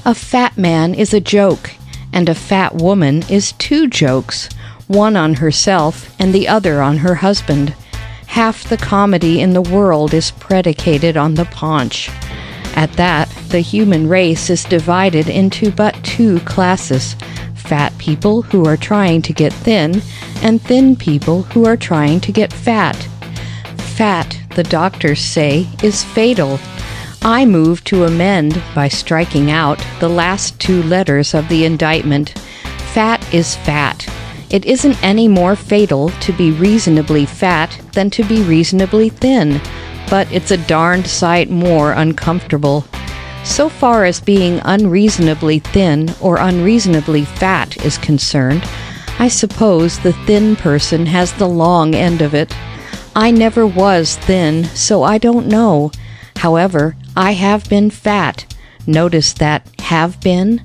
A fat man is a joke, and a fat woman is two jokes, one on herself and the other on her husband. Half the comedy in the world is predicated on the paunch. At that, the human race is divided into but two classes: fat people who are trying to get thin, and thin people who are trying to get fat. Fat, the doctors say, is fatal. I move to amend by striking out the last two letters of the indictment. Fat is fat. It isn't any more fatal to be reasonably fat than to be reasonably thin, but it's a darned sight more uncomfortable. So far as being unreasonably thin or unreasonably fat is concerned, I suppose the thin person has the long end of it. I never was thin, so I don't know. However, I have been fat. Notice that have been.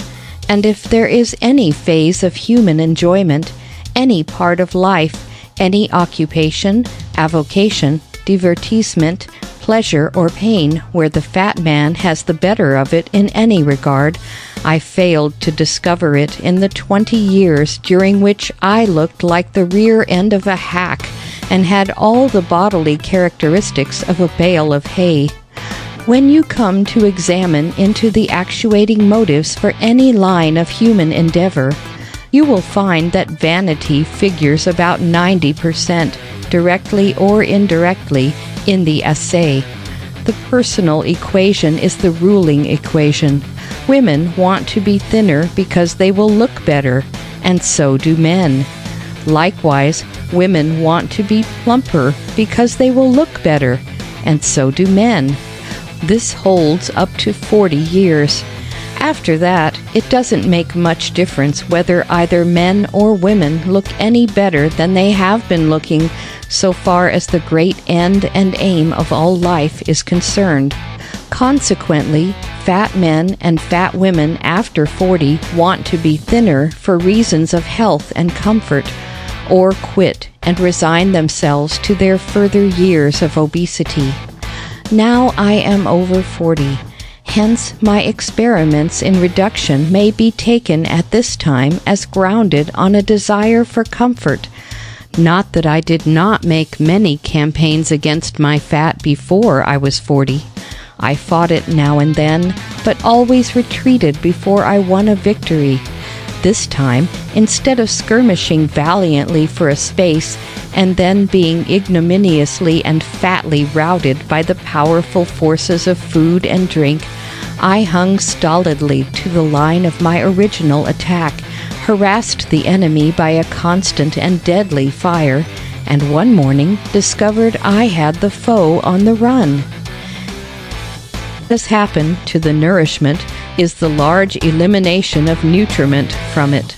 And if there is any phase of human enjoyment, any part of life, any occupation, avocation, divertissement, pleasure or pain where the fat man has the better of it in any regard, I failed to discover it in the 20 years during which I looked like the rear end of a hack and had all the bodily characteristics of a bale of hay. When you come to examine into the actuating motives for any line of human endeavor, you will find that vanity figures about 90%, directly or indirectly, in the essay. The personal equation is the ruling equation. Women want to be thinner because they will look better, and so do men. Likewise, women want to be plumper because they will look better, and so do men. This holds up to 40 years. After that, it doesn't make much difference whether either men or women look any better than they have been looking, so far as the great end and aim of all life is concerned. Consequently, fat men and fat women after 40 want to be thinner for reasons of health and comfort, or quit and resign themselves to their further years of obesity. Now I am over 40. Hence, my experiments in reduction may be taken at this time as grounded on a desire for comfort. Not that I did not make many campaigns against my fat before I was 40. I fought it now and then, but always retreated before I won a victory. This time, instead of skirmishing valiantly for a space and then being ignominiously and fatly routed by the powerful forces of food and drink, I hung stolidly to the line of my original attack, harassed the enemy by a constant and deadly fire, and one morning discovered I had the foe on the run. This happened to the nourishment is the large elimination of nutriment from it.